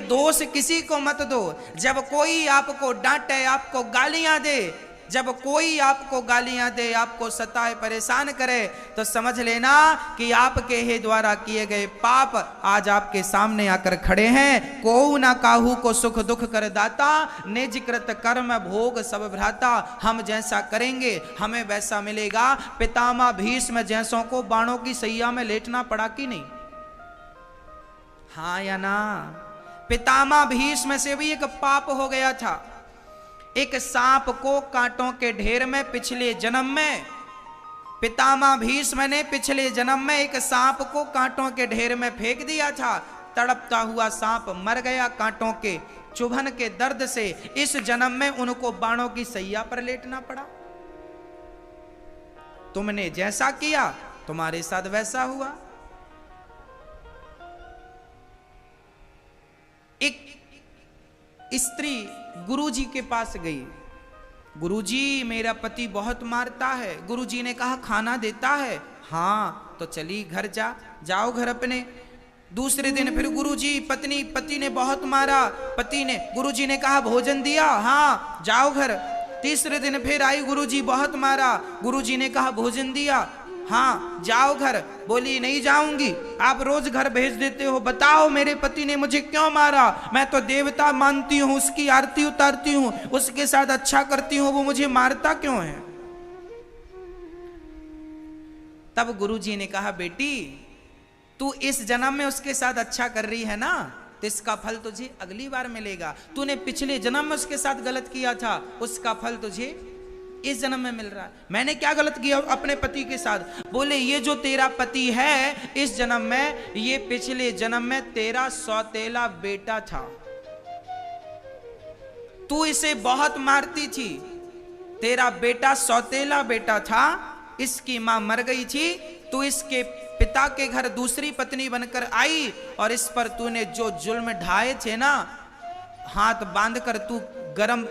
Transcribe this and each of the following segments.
दोष किसी को मत दो। जब कोई आपको डांटे, आपको गालियां दे, जब कोई आपको गालियां दे, आपको सताए, परेशान करे, तो समझ लेना कि आपके ही द्वारा किए गए पाप आज आपके सामने आकर खड़े हैं। कोऊ ना काहू को सुख दुख कर दाता, निज कृत कर्म भोग सब भ्राता। हम जैसा करेंगे हमें वैसा मिलेगा। पितामह भीष्म जैसों को बाणों की सैया में लेटना पड़ा कि नहीं? हाँ या ना? पितामह भीष्म से भी एक पाप हो गया था। एक सांप को कांटों के ढेर में पिछले जन्म में, पितामह भीष्म ने पिछले जन्म में एक सांप को कांटों के ढेर में फेंक दिया था। तड़पता हुआ सांप मर गया कांटों के चुभन के दर्द से। इस जन्म में उनको बाणों की सैया पर लेटना पड़ा। तुमने जैसा किया तुम्हारे साथ वैसा हुआ। एक स्त्री गुरुजी के पास गई। गुरुजी, मेरा पति बहुत मारता है। गुरुजी ने कहा खाना देता है? हाँ। तो चली घर जाओ घर अपने। दूसरे दिन फिर गुरुजी, पति ने बहुत मारा। गुरुजी ने कहा भोजन दिया? हाँ। जाओ घर। तीसरे दिन फिर आई, गुरुजी बहुत मारा। गुरुजी ने कहा भोजन दिया? हाँ। जाओ घर। बोली नहीं जाऊंगी, आप रोज घर भेज देते हो। बताओ मेरे पति ने मुझे क्यों मारा? मैं तो देवता मानती हूं, उसकी आरती उतारती हूं, उसके साथ अच्छा करती हूं, वो मुझे मारता क्यों है? तब गुरुजी ने कहा बेटी, तू इस जन्म में उसके साथ अच्छा कर रही है ना, तो इसका फल तुझे अगली बार मिलेगा। तूने पिछले जन्म में उसके साथ गलत किया था, उसका फल तुझे इस जन्म में मिल रहा है। मैंने क्या गलत किया अपने पति के साथ? बोले ये जो तेरा पति है इस जन्म में, ये पिछले जन्म में तेरा सौतेला बेटा था। तू इसे बहुत मारती थी। तेरा बेटा सौतेला बेटा था, इसकी मां मर गई थी। तू इसके पिता के घर दूसरी पत्नी बनकर आई और इस पर तूने जो जुल्म ढाए थे ना, हाथ बांधकर तू गरम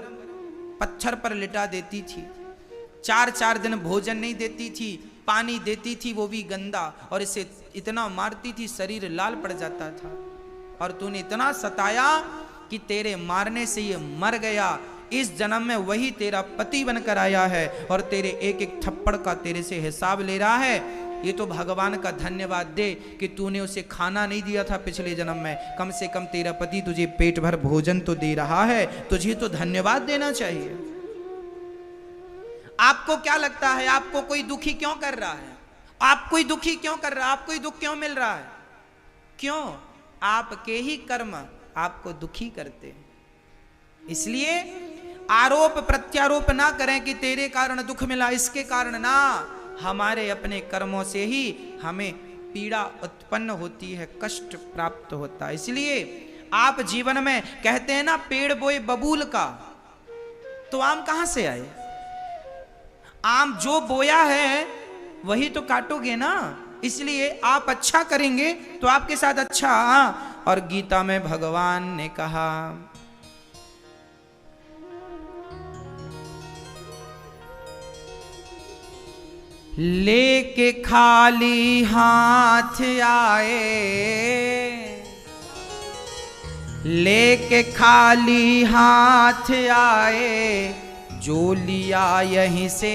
पत्थर पर लिटा देती थी। 4 दिन भोजन नहीं देती थी, पानी देती थी वो भी गंदा, और इसे इतना मारती थी शरीर लाल पड़ जाता था। और तूने इतना सताया कि तेरे मारने से ये मर गया। इस जन्म में वही तेरा पति बनकर आया है और तेरे एक एक थप्पड़ का तेरे से हिसाब ले रहा है। ये तो भगवान का धन्यवाद दे कि तूने उसे खाना नहीं दिया था पिछले जन्म में। कम से कम तेरा पति तुझे पेट भर भोजन तो दे रहा है, तुझे तो धन्यवाद देना चाहिए। आपको क्या लगता है, आपको कोई दुखी क्यों कर रहा है? आप कोई दुखी क्यों कर रहा है? आपको दुख क्यों मिल रहा है? क्यों? आपके ही कर्म आपको दुखी करते हैं। इसलिए आरोप प्रत्यारोप ना करें कि तेरे कारण दुख मिला, इसके कारण ना, हमारे अपने कर्मों से ही हमें पीड़ा उत्पन्न होती है, कष्ट प्राप्त होता है। इसलिए आप जीवन में कहते हैं ना, पेड़ बोए बबूल का, तो आम कहां से आए? आम जो बोया है वही तो काटोगे ना। इसलिए आप अच्छा करेंगे तो आपके साथ अच्छा। और गीता में भगवान ने कहा, लेके खाली हाथ आए, लेके खाली हाथ आए, जो लिया यहीं से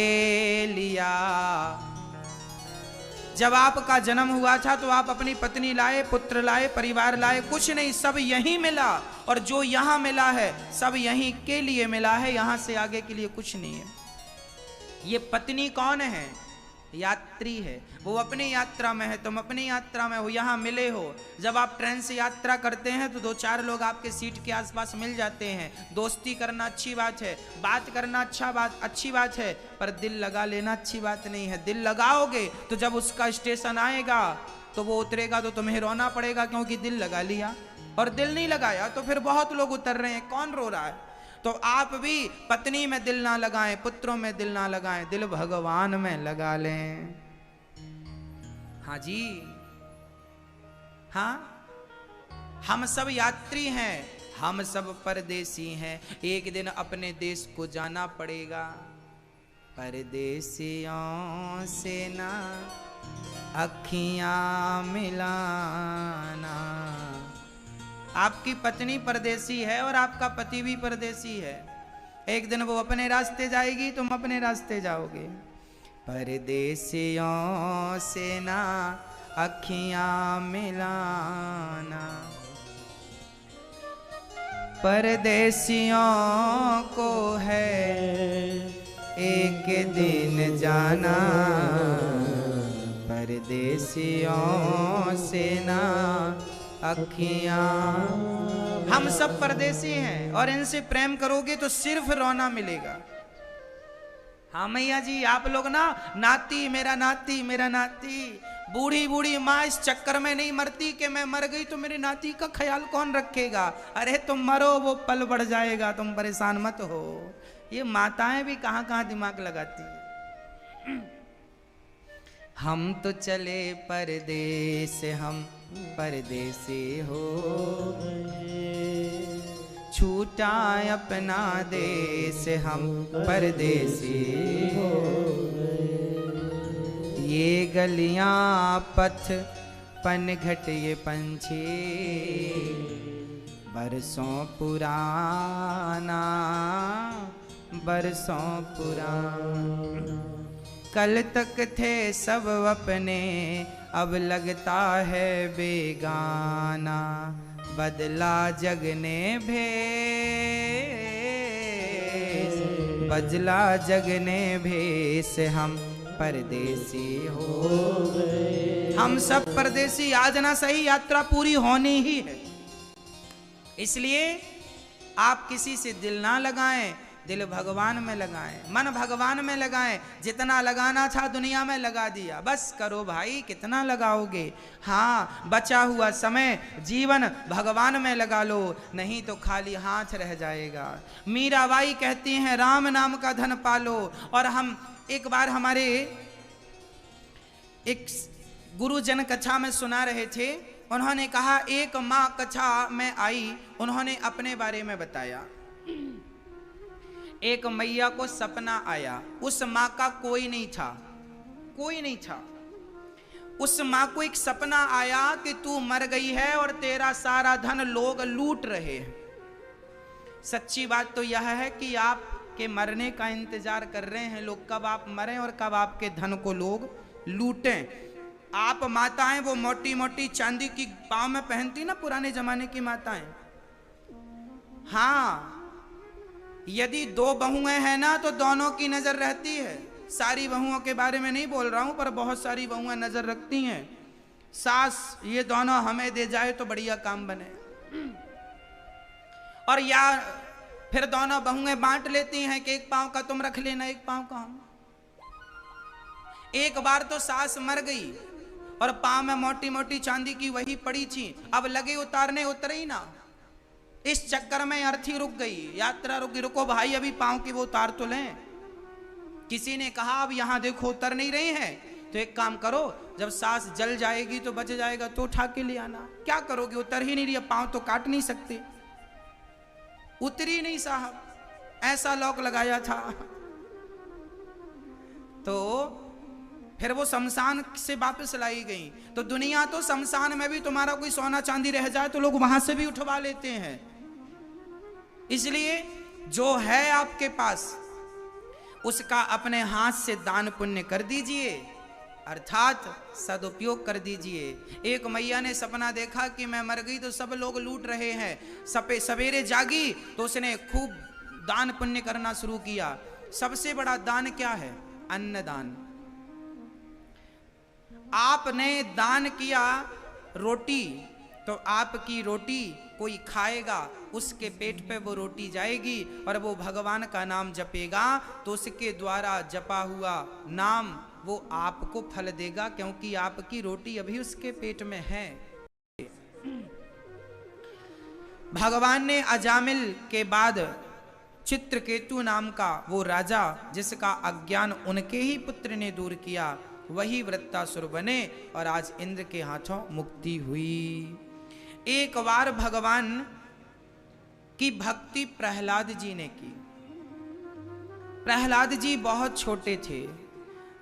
लिया। जब आपका जन्म हुआ था तो आप अपनी पत्नी लाए, पुत्र लाए, परिवार लाए, कुछ नहीं, सब यहीं मिला। और जो यहां मिला है सब यहीं के लिए मिला है, यहां से आगे के लिए कुछ नहीं है। ये पत्नी कौन है? यात्री है। वो अपनी यात्रा में है, तुम अपनी यात्रा में हो, यहां मिले हो। जब आप ट्रेन से यात्रा करते हैं तो 2-4 लोग आपके सीट के आसपास मिल जाते हैं। दोस्ती करना अच्छी बात है, बात करना अच्छी बात है, पर दिल लगा लेना अच्छी बात नहीं है। दिल लगाओगे तो जब उसका स्टेशन आएगा तो वो उतरेगा तो तुम्हें रोना पड़ेगा, क्योंकि दिल लगा लिया। और दिल नहीं लगाया तो फिर बहुत लोग उतर रहे हैं, कौन रो रहा है? तो आप भी पत्नी में दिल ना लगाएं, पुत्रों में दिल ना लगाएं, दिल भगवान में लगा लें। हाँ जी, हाँ, हम सब यात्री हैं, हम सब परदेसी हैं। एक दिन अपने देश को जाना पड़ेगा। परदेसियों से ना अखियां मिलाना, आपकी पत्नी परदेसी है और आपका पति भी परदेसी है। एक दिन वो अपने रास्ते जाएगी, तुम अपने रास्ते जाओगे। परदेसियों से ना अखियां मिलाना, परदेसियों को है एक दिन जाना, परदेसियों से ना अखियां। हम सब परदेसी हैं और इनसे प्रेम करोगे तो सिर्फ रोना मिलेगा। हाँ मैया जी, आप लोग ना नाती मेरा नाती मेरा नाती, बूढ़ी बूढ़ी माँ इस चक्कर में नहीं मरती कि मैं मर गई तो मेरे नाती का ख्याल कौन रखेगा। अरे तुम मरो, वो पल बढ़ जाएगा, तुम परेशान मत हो। ये माताएं भी कहाँ कहाँ दिमाग लगाती है। हम तो चले परदेस, हम परदेसी हो गए, छूटा अपना देश, हम परदेसी हो गए। ये गलियां पथ पनघट ये पंछी, बरसों पुराना बरसों पुराना। कल तक थे सब अपने, अब लगता है बेगाना, बदला जग ने भेष, बदला जग ने भेष, हम परदेसी हो गए। हम सब परदेसी, आज ना सही यात्रा पूरी होनी ही है। इसलिए आप किसी से दिल ना लगाएं, दिल भगवान में लगाएं, मन भगवान में लगाएं। जितना लगाना था दुनिया में लगा दिया, बस करो भाई, कितना लगाओगे। हाँ, बचा हुआ समय जीवन भगवान में लगा लो, नहीं तो खाली हाथ रह जाएगा। मीराबाई कहती हैं राम नाम का धन पालो। और हम एक बार हमारे एक गुरुजन कथा में सुना रहे थे, उन्होंने कहा एक माँ कथा में आई, उन्होंने अपने बारे में बताया। एक मैया को सपना आया, उस माँ का कोई नहीं था, कोई नहीं था। उस माँ को एक सपना आया कि तू मर गई है और तेरा सारा धन लोग लूट रहे हैं। सच्ची बात तो यह है कि आपके मरने का इंतजार कर रहे हैं लोग, कब आप मरें और कब आपके धन को लोग लूटें। आप माताएं वो मोटी मोटी चांदी की पाँव में पहनती ना, पुराने जमाने की माताएं। हाँ, यदि दो बहुएं हैं ना तो दोनों की नजर रहती है। सारी बहुओं के बारे में नहीं बोल रहा हूं, पर बहुत सारी बहुएं नजर रखती हैं। सास ये दोनों हमें दे जाए तो बढ़िया काम बने, और या फिर दोनों बहुएं बांट लेती हैं कि एक पांव का तुम रख लेना, एक पांव का हम। एक बार तो सास मर गई और पांव में मोटी मोटी चांदी की वही पड़ी थी, अब लगे उतारने, उतरे ही ना। इस चक्कर में अर्थी रुक गई, यात्रा रुक गई। रुको भाई, अभी पांव की वो उतार तो लें। किसी ने कहा अब यहां देखो उतर नहीं रहे हैं, तो एक काम करो, जब सांस जल जाएगी तो बच जाएगा तो उठा के ले आना। क्या करोगे, उतर ही नहीं रही, पांव तो काट नहीं सकते। उतरी नहीं साहब, ऐसा लॉक लगाया था। तो फिर वो शमशान से वापस लाई गई। तो दुनिया तो शमशान में भी तुम्हारा कोई सोना चांदी रह जाए तो लोग वहां से भी उठवा लेते हैं। इसलिए जो है आपके पास उसका अपने हाथ से दान पुण्य कर दीजिए, अर्थात सदुपयोग कर दीजिए। एक मैया ने सपना देखा कि मैं मर गई तो सब लोग लूट रहे हैं। सवेरे जागी तो उसने खूब दान पुण्य करना शुरू किया। सबसे बड़ा दान क्या है? अन्नदान। आपने दान किया रोटी, तो आपकी रोटी कोई खाएगा, उसके पेट पे वो रोटी जाएगी और वो भगवान का नाम जपेगा तो उसके द्वारा जपा हुआ नाम वो आपको फल देगा, क्योंकि आपकी रोटी अभी उसके पेट में है। भगवान ने अजामिल के बाद चित्रकेतु नाम का वो राजा, जिसका अज्ञान उनके ही पुत्र ने दूर किया, वही वृत्तासुर बने और आज इंद्र के हाथों मुक्ति हुई। एक बार भगवान की भक्ति प्रहलाद जी ने की। प्रहलाद जी बहुत छोटे थे।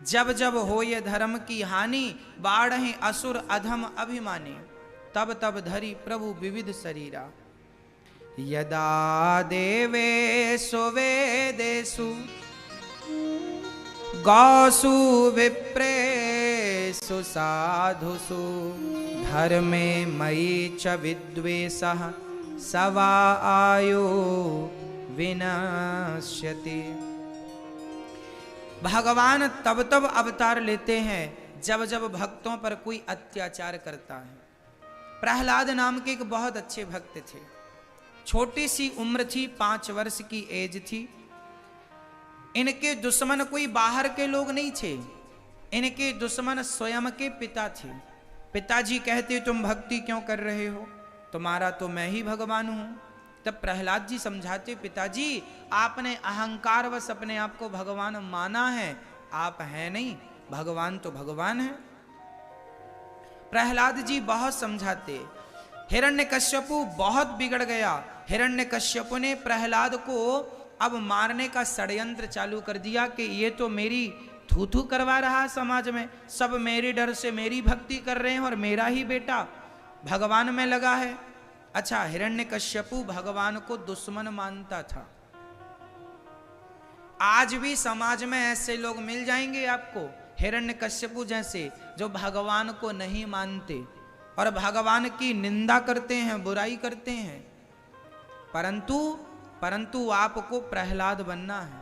जब जब हो ये धर्म की हानि, बाढ़ असुर अधम अभिमानी। तब तब धरी प्रभु विविध शरीरा। यदा देवेषु वेदेषु गौसु विप्रेषु साधुषु धर्मे मयि च विद्वेषः सवा आयु विनश्यति। भगवान तब तब अवतार लेते हैं जब जब भक्तों पर कोई अत्याचार करता है। प्रहलाद नाम के एक बहुत अच्छे भक्त थे। छोटी सी उम्र थी, 5 वर्ष की एज थी। इनके दुश्मन कोई बाहर के लोग नहीं थे, इनके दुश्मन स्वयं के पिता थे। पिताजी कहते तुम भक्ति क्यों कर रहे हो, तुम्हारा तो मैं ही भगवान हूं। तब प्रहलाद जी समझाते पिताजी आपने अहंकारवश अपने आप को भगवान माना है, आप हैं नहीं, भगवान तो भगवान है। प्रहलाद जी बहुत समझाते। हिरण्यकश्यपु बहुत बिगड़ गया। हिरण्यकश्यपु ने प्रहलाद को अब मारने का षड्यंत्र चालू कर दिया कि ये तो मेरी थू थू करवा रहा है समाज में, सब मेरे डर से मेरी भक्ति कर रहे हैं और मेरा ही बेटा भगवान में लगा है। अच्छा, हिरण्यकश्यपु भगवान को दुश्मन मानता था। आज भी समाज में ऐसे लोग मिल जाएंगे आपको, हिरण्यकश्यपु जैसे, जो भगवान को नहीं मानते और भगवान की निंदा करते हैं, बुराई करते हैं। परंतु आपको प्रहलाद बनना है।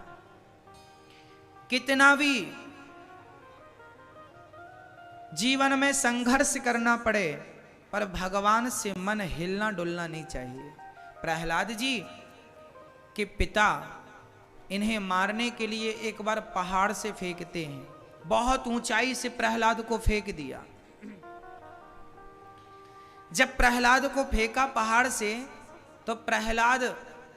कितना भी जीवन में संघर्ष करना पड़े, पर भगवान से मन हिलना डुलना नहीं चाहिए। प्रहलाद जी के पिता इन्हें मारने के लिए एक बार पहाड़ से फेंकते हैं। बहुत ऊंचाई से प्रहलाद को फेंक दिया। जब प्रहलाद को फेंका पहाड़ से, तो प्रहलाद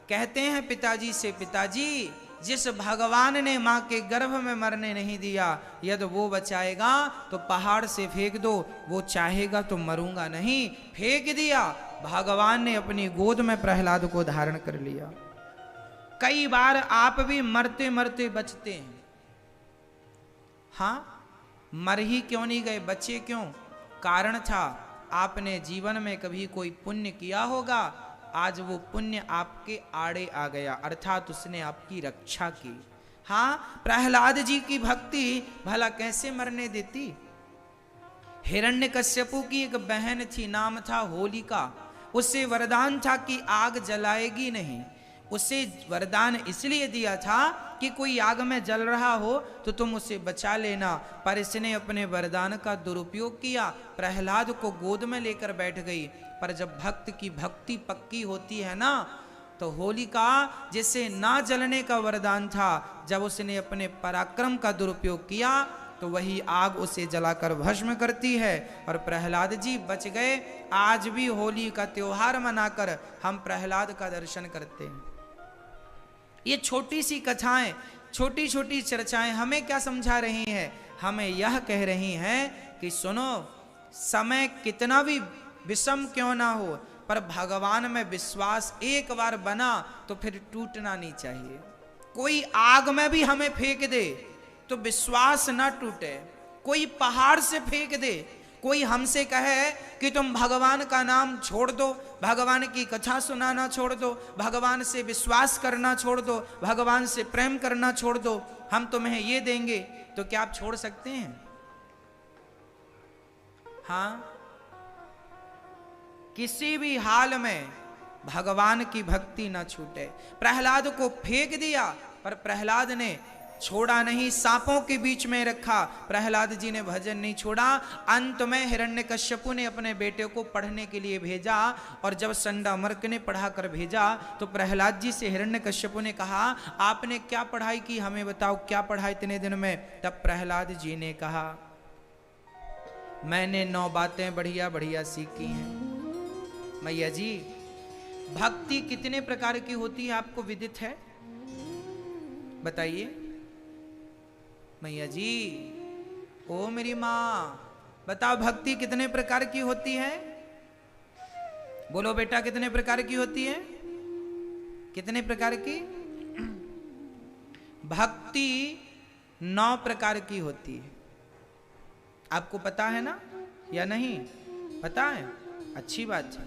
कहते हैं पिताजी से, पिताजी जिस भगवान ने मां के गर्भ में मरने नहीं दिया, यदि वो बचाएगा तो पहाड़ से फेंक दो, वो चाहेगा तो मरूंगा नहीं। फेंक दिया। भगवान ने अपनी गोद में प्रहलाद को धारण कर लिया। कई बार आप भी मरते मरते बचते हैं। हाँ, मर ही क्यों नहीं गए, बचे क्यों? कारण था आपने जीवन में कभी कोई पुण्य किया होगा, आज वो पुण्य आपके आड़े आ गया, अर्थात उसने आपकी रक्षा की। हाँ, प्रहलाद जी की भक्ति भला कैसे मरने देती। हिरण्यकश्यपु की एक बहन थी, नाम था होलिका। उसे वरदान था कि आग जलाएगी नहीं। उसे वरदान इसलिए दिया था कि कोई आग में जल रहा हो तो तुम उसे बचा लेना, पर इसने अपने वरदान का दुरुपयोग किया। प्रहलाद को गोद में लेकर बैठ गई। पर जब भक्त की भक्ति पक्की होती है ना, तो होलिका जिसे ना जलने का वरदान था, जब उसने अपने पराक्रम का दुरुपयोग किया तो वही आग उसे जलाकर भस्म करती है। और प्रहलाद जी बच गए। आज भी होली का त्योहार मनाकर हम प्रहलाद का दर्शन करते हैं। ये छोटी सी कथाएं, छोटी छोटी चर्चाएं हमें क्या समझा रही हैं? हमें यह कह रही हैं कि सुनो, समय कितना भी विषम क्यों ना हो, पर भगवान में विश्वास एक बार बना तो फिर टूटना नहीं चाहिए। कोई आग में भी हमें फेंक दे तो विश्वास ना टूटे। कोई पहाड़ से फेंक दे, कोई हमसे कहे कि तुम भगवान का नाम छोड़ दो, भगवान की कथा सुनाना छोड़ दो, भगवान से विश्वास करना छोड़ दो, भगवान से प्रेम करना छोड़ दो, हम तुम्हें ये देंगे, तो क्या आप छोड़ सकते हैं? हाँ, किसी भी हाल में भगवान की भक्ति ना छूटे। प्रहलाद को फेंक दिया, पर प्रहलाद ने छोड़ा नहीं, सांपों के बीच में रखा। प्रहलाद जी ने भजन नहीं छोड़ा। अंत में हिरण्यकश्यपु ने अपने बेटे को पढ़ने के लिए भेजा, और जब संडामर्क ने पढ़ा कर भेजा तो प्रहलाद जी से हिरण्यकश्यपु ने कहा, आपने क्या पढ़ाई की, हमें बताओ, क्या पढ़ा इतने दिन में? तब प्रहलाद जी ने कहा, मैंने 9 बातें बढ़िया बढ़िया सीखी हैं। मैया जी, भक्ति कितने प्रकार की होती है आपको विदित है? बताइए मैया जी। ओ मेरी माँ, बताओ भक्ति कितने प्रकार की होती है? बोलो बेटा, कितने प्रकार की होती है? कितने प्रकार की? भक्ति 9 प्रकार की होती है। आपको पता है ना या नहीं? पता है? अच्छी बात है,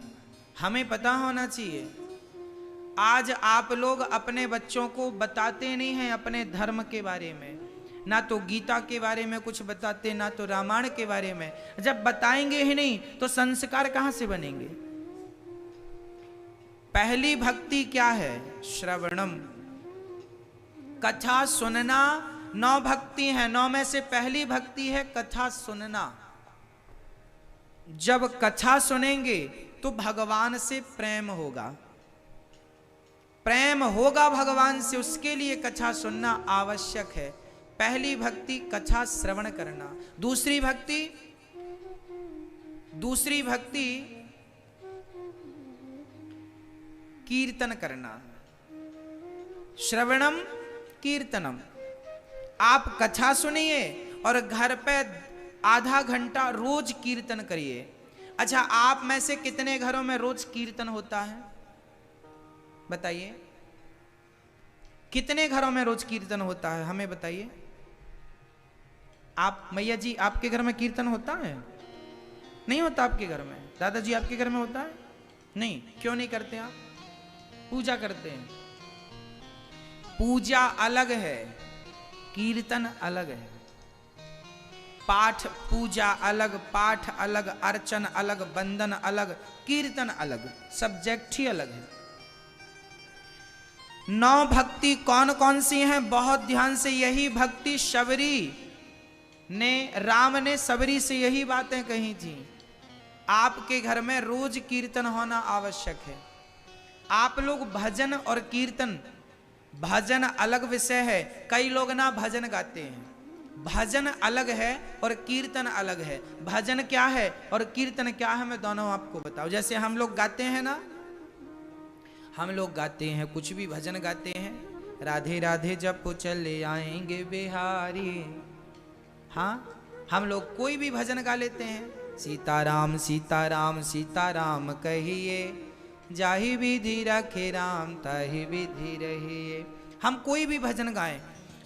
हमें पता होना चाहिए। आज आप लोग अपने बच्चों को बताते नहीं हैं अपने धर्म के बारे में, ना तो गीता के बारे में कुछ बताते, ना तो रामायण के बारे में। जब बताएंगे ही नहीं तो संस्कार कहां से बनेंगे? पहली भक्ति क्या है? श्रवणम, कथा सुनना। 9 भक्ति है, 9 में से पहली भक्ति है कथा सुनना। जब कथा सुनेंगे तो भगवान से प्रेम होगा, प्रेम होगा भगवान से, उसके लिए कथा सुनना आवश्यक है। पहली भक्ति कथा श्रवण करना। दूसरी भक्ति कीर्तन करना। श्रवणम कीर्तनम। आप कथा सुनिए और घर पे आधा घंटा रोज कीर्तन करिए। अच्छा, आप में से कितने घरों में रोज कीर्तन होता है? बताइए, कितने घरों में रोज कीर्तन होता है? हमें बताइए। आप मैया जी, आपके घर में कीर्तन होता है? नहीं होता आपके घर में? दादाजी, आपके घर में होता है? नहीं। क्यों नहीं करते? आप पूजा करते हैं। पूजा अलग है, कीर्तन अलग है। पाठ पूजा अलग, पाठ अलग, अर्चन अलग, बंदन अलग, कीर्तन अलग, सब्जेक्ट ही अलग है। 9 भक्ति कौन कौन सी हैं? बहुत ध्यान से। यही भक्ति शबरी ने, राम ने शबरी से यही बातें कही थी। आपके घर में रोज कीर्तन होना आवश्यक है। आप लोग भजन और कीर्तन, भजन अलग विषय है। कई लोग ना भजन गाते हैं। भजन अलग है और कीर्तन अलग है। भजन क्या है और कीर्तन क्या है, मैं दोनों आपको बताऊं। जैसे हम लोग गाते हैं ना, हम लोग गाते हैं, कुछ भी भजन गाते हैं, राधे राधे जप चले आएंगे बिहारी। हाँ, हम लोग कोई भी भजन गा लेते हैं। सीताराम सीताराम सीताराम कहिए, जाहि विधि रखे राम ताहि विधि रहिए। हम कोई भी भजन गाएं,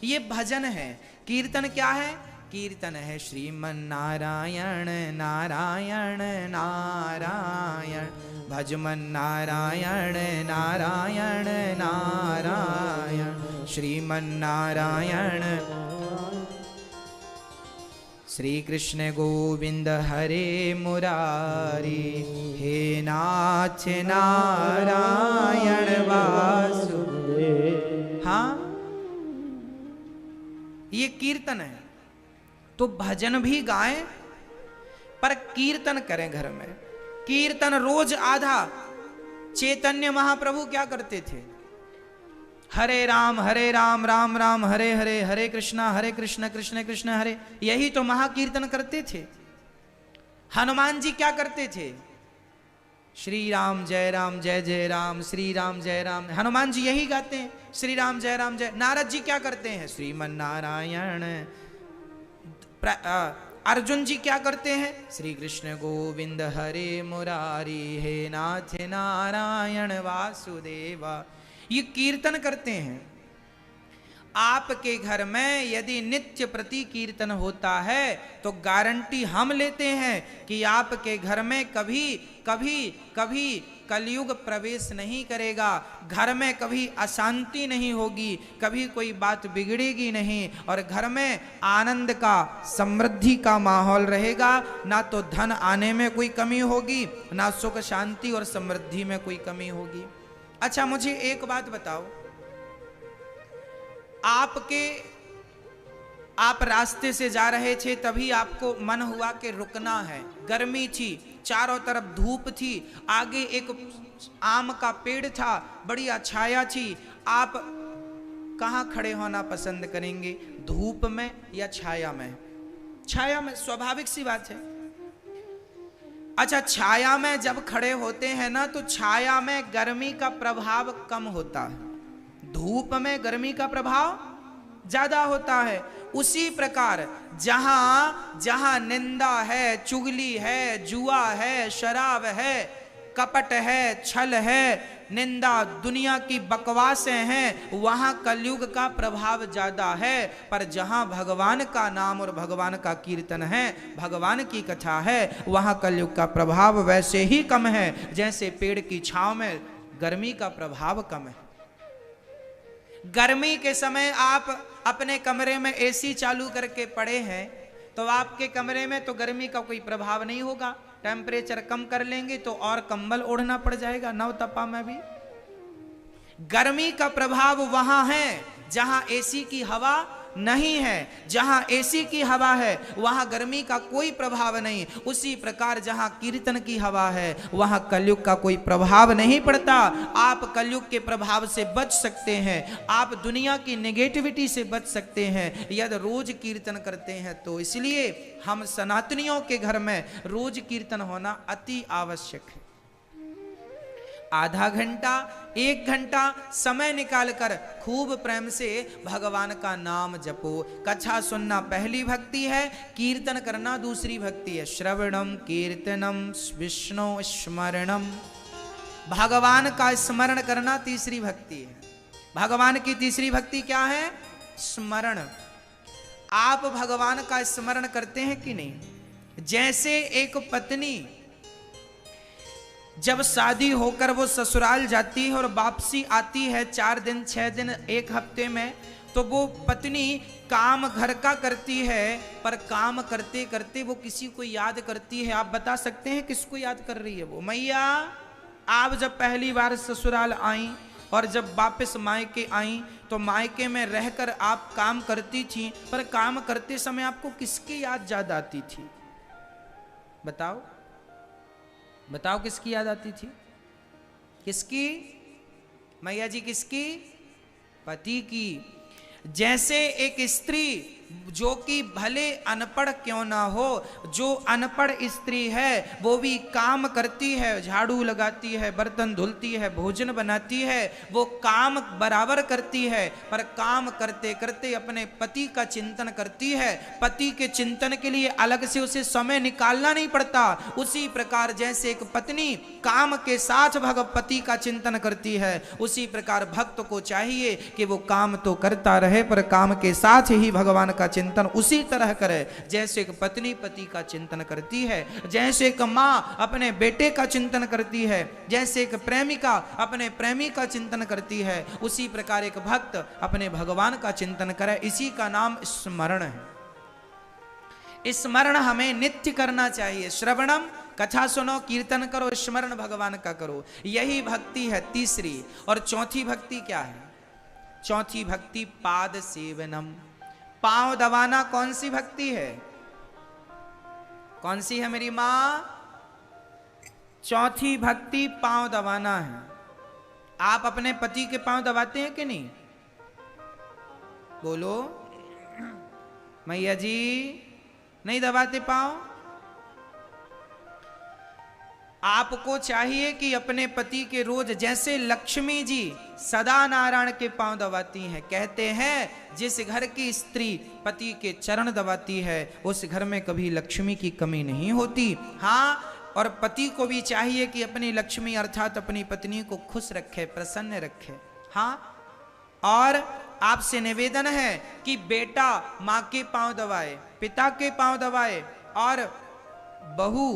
ये भजन है। कीर्तन क्या है? कीर्तन है श्रीमन नारायण नारायण नारायण, भजमन नारायण नारायण नारायण, श्रीमन नारायण। श्री कृष्ण गोविंद हरे मुरारी, हे नाथ नारायण वासुदेव। हाँ, ये कीर्तन है। तो भजन भी गाएं पर कीर्तन करें घर में। कीर्तन रोज आधा। चैतन्य महाप्रभु क्या करते थे? हरे राम राम राम हरे हरे, हरे कृष्ण कृष्ण कृष्ण हरे। यही तो महाकीर्तन करते थे। हनुमान जी क्या करते थे? श्री राम जय जय राम, श्री राम जय राम। हनुमान जी यही गाते हैं, श्री राम जय। नारद जी क्या करते हैं? श्रीमन नारायण। अर्जुन जी क्या करते हैं? श्री कृष्ण गोविंद हरे मुरारी, हे नाथ नारायण वासुदेवा। ये कीर्तन करते हैं। आपके घर में यदि नित्य प्रति कीर्तन होता है तो गारंटी हम लेते हैं कि आपके घर में कभी कभी कभी कलयुग प्रवेश नहीं करेगा। घर में कभी अशांति नहीं होगी, कभी कोई बात बिगड़ेगी नहीं, और घर में आनंद का, समृद्धि का माहौल रहेगा। ना तो धन आने में कोई कमी होगी, ना सुख शांति और समृद्धि में कोई कमी होगी। अच्छा, मुझे एक बात बताओ, आप रास्ते से जा रहे थे, तभी आपको मन हुआ कि रुकना है। गर्मी थी, चारों तरफ धूप थी, आगे एक आम का पेड़ था, बढ़िया छाया थी। आप कहाँ खड़े होना पसंद करेंगे? धूप में या छाया में? छाया में, स्वाभाविक सी बात है। अच्छा, छाया में जब खड़े होते हैं ना, तो छाया में गर्मी का प्रभाव कम होता है, धूप में गर्मी का प्रभाव ज्यादा होता है। उसी प्रकार जहां जहां निंदा है, चुगली है, जुआ है, शराब है, कपट है, छल है, निंदा, दुनिया की बकवासें हैं, वहां कलयुग का प्रभाव ज्यादा है। पर जहां भगवान का नाम और भगवान का कीर्तन है, भगवान की कथा है, वहां कलयुग का प्रभाव वैसे ही कम है जैसे पेड़ की छांव में गर्मी का प्रभाव कम है। गर्मी के समय आप अपने कमरे में एसी चालू करके पड़े हैं तो आपके कमरे में तो गर्मी का कोई प्रभाव नहीं होगा। टेम्परेचर कम कर लेंगे तो और कंबल ओढ़ना पड़ जाएगा नवतपा में भी। गर्मी का प्रभाव वहां है जहां एसी की हवा नहीं है। जहां एसी की हवा है वहां गर्मी का कोई प्रभाव नहीं। उसी प्रकार जहां कीर्तन की हवा है वहां कलयुग का कोई प्रभाव नहीं पड़ता। आप कलयुग के प्रभाव से बच सकते हैं, आप दुनिया की नेगेटिविटी से बच सकते हैं यदि रोज कीर्तन करते हैं तो। इसलिए हम सनातनियों के घर में रोज कीर्तन होना अति आवश्यक है। आधा घंटा, 1 घंटा समय निकालकर खूब प्रेम से भगवान का नाम जपो। कथा सुनना पहली भक्ति है, कीर्तन करना दूसरी भक्ति है। श्रवणम कीर्तनम विष्णु स्मरणम, भगवान का स्मरण करना तीसरी भक्ति है। भगवान की तीसरी भक्ति क्या है? स्मरण। आप भगवान का स्मरण करते हैं कि नहीं? जैसे एक पत्नी जब शादी होकर वो ससुराल जाती है और वापसी आती है 4 दिन, 6 दिन, 1 हफ्ते में, तो वो पत्नी काम घर का करती है पर काम करते करते वो किसी को याद करती है। आप बता सकते हैं किसको याद कर रही है वो? मैया, आप जब पहली बार ससुराल आई और जब वापस मायके आई तो मायके में रहकर आप काम करती थी, पर काम करते समय आपको किसकी याद ज्यादा आती थी? बताओ बताओ, किसकी याद आती थी? किसकी? मैया जी, किसकी? पति की। जैसे एक स्त्री जो कि भले अनपढ़ क्यों ना हो, जो अनपढ़ स्त्री है वो भी काम करती है, झाड़ू लगाती है, बर्तन धुलती है, भोजन बनाती है, वो काम बराबर करती है, पर काम करते करते अपने पति का चिंतन करती है। पति के चिंतन के लिए अलग से उसे समय निकालना नहीं पड़ता। उसी प्रकार जैसे एक पत्नी काम के साथ भगवती का चिंतन करती है, उसी प्रकार भक्त को चाहिए कि वो काम तो करता रहे पर काम के साथ ही भगवान का चिंतन उसी तरह करे जैसे एक पत्नी पति का चिंतन करती है, जैसे एक माँ अपने बेटे का चिंतन करती है, जैसे एक प्रेमिका अपने प्रेमी का चिंतन करती है, उसी प्रकार एक भक्त अपने भगवान का चिंतन करे। इसी का नाम स्मरण है। स्मरण हमें नित्य करना चाहिए। श्रवणम, कथा सुनो, कीर्तन करो, स्मरण भगवान का करो, यही भक्ति है तीसरी। और चौथी भक्ति क्या है? चौथी भक्ति पाद सेवनम, पांव दबाना। कौन सी भक्ति है? कौन सी है मेरी मां? चौथी भक्ति पांव दबाना है। आप अपने पति के पांव दबाते हैं कि नहीं? बोलो मैया जी, नहीं दबाते पांव? आपको चाहिए कि अपने पति के रोज, जैसे लक्ष्मी जी सदा नारायण के पांव दबाती हैं, कहते हैं जिस घर की स्त्री पति के चरण दबाती है उस घर में कभी लक्ष्मी की कमी नहीं होती। हाँ, और पति को भी चाहिए कि अपनी लक्ष्मी अर्थात अपनी पत्नी को खुश रखे, प्रसन्न रखे। हाँ, और आपसे निवेदन है कि बेटा माँ के पांव दबाए, पिता के पांव दबाए, और बहू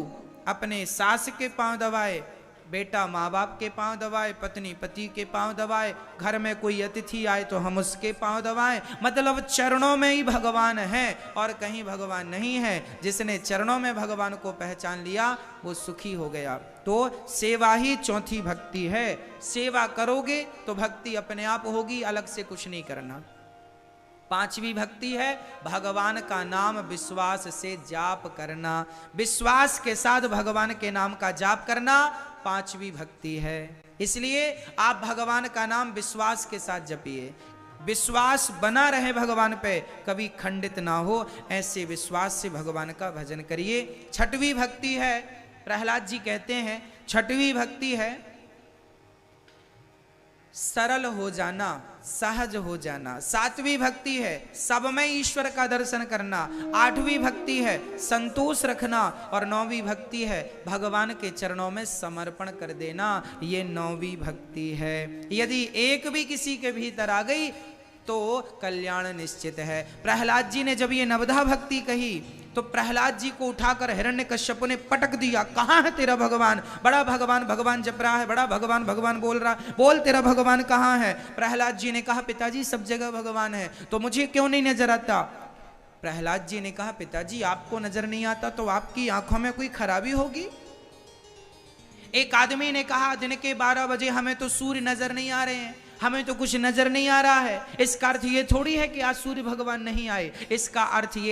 अपने सास के पांव दबाए, बेटा माँ बाप के पांव दबाए, पत्नी पति के पांव दबाए, घर में कोई अतिथि आए तो हम उसके पांव दबाएं। मतलब चरणों में ही भगवान है और कहीं भगवान नहीं है। जिसने चरणों में भगवान को पहचान लिया वो सुखी हो गया। तो सेवा ही चौथी भक्ति है। सेवा करोगे तो भक्ति अपने आप होगी, अलग से कुछ नहीं करना। पांचवी भक्ति है भगवान का नाम विश्वास से जाप करना, विश्वास के साथ भगवान के नाम का जाप करना पांचवी भक्ति है। इसलिए आप भगवान का नाम विश्वास के साथ जपिए, विश्वास बना रहे भगवान पे, कभी खंडित ना हो, ऐसे विश्वास से भगवान का भजन करिए। छठवीं भक्ति है, प्रहलाद जी कहते हैं छठवीं भक्ति है सरल हो जाना, सहज हो जाना। सातवीं भक्ति है सब में ईश्वर का दर्शन करना। आठवीं भक्ति है संतोष रखना। और नौवीं भक्ति है भगवान के चरणों में समर्पण कर देना। ये नौवीं भक्ति है। यदि एक भी किसी के भीतर आ गई तो कल्याण निश्चित है। प्रहलाद जी ने जब ये नवधा भक्ति कही तो प्रहलाद जी को उठाकर हिरण्यकश्यप ने पटक दिया। कहाँ है तेरा भगवान? बड़ा भगवान भगवान जप रहा है, बड़ा भगवान भगवान बोल रहा, बोल तेरा भगवान कहाँ है? प्रहलाद जी ने कहा पिताजी सब जगह भगवान है, तो मुझे क्यों नहीं नजर आता? प्रहलाद जी ने कहा पिताजी आपको नजर नहीं आता तो आपकी आंखों में कोई खराबी होगी। एक आदमी ने कहा दिन के 12 बजे हमें तो सूर्य नजर नहीं आ रहे हैं, हमें तो कुछ नजर नहीं आ रहा है। इसका अर्थ ये थोड़ी है कि आज सूर्य भगवान नहीं आए। इसका अर्थ ये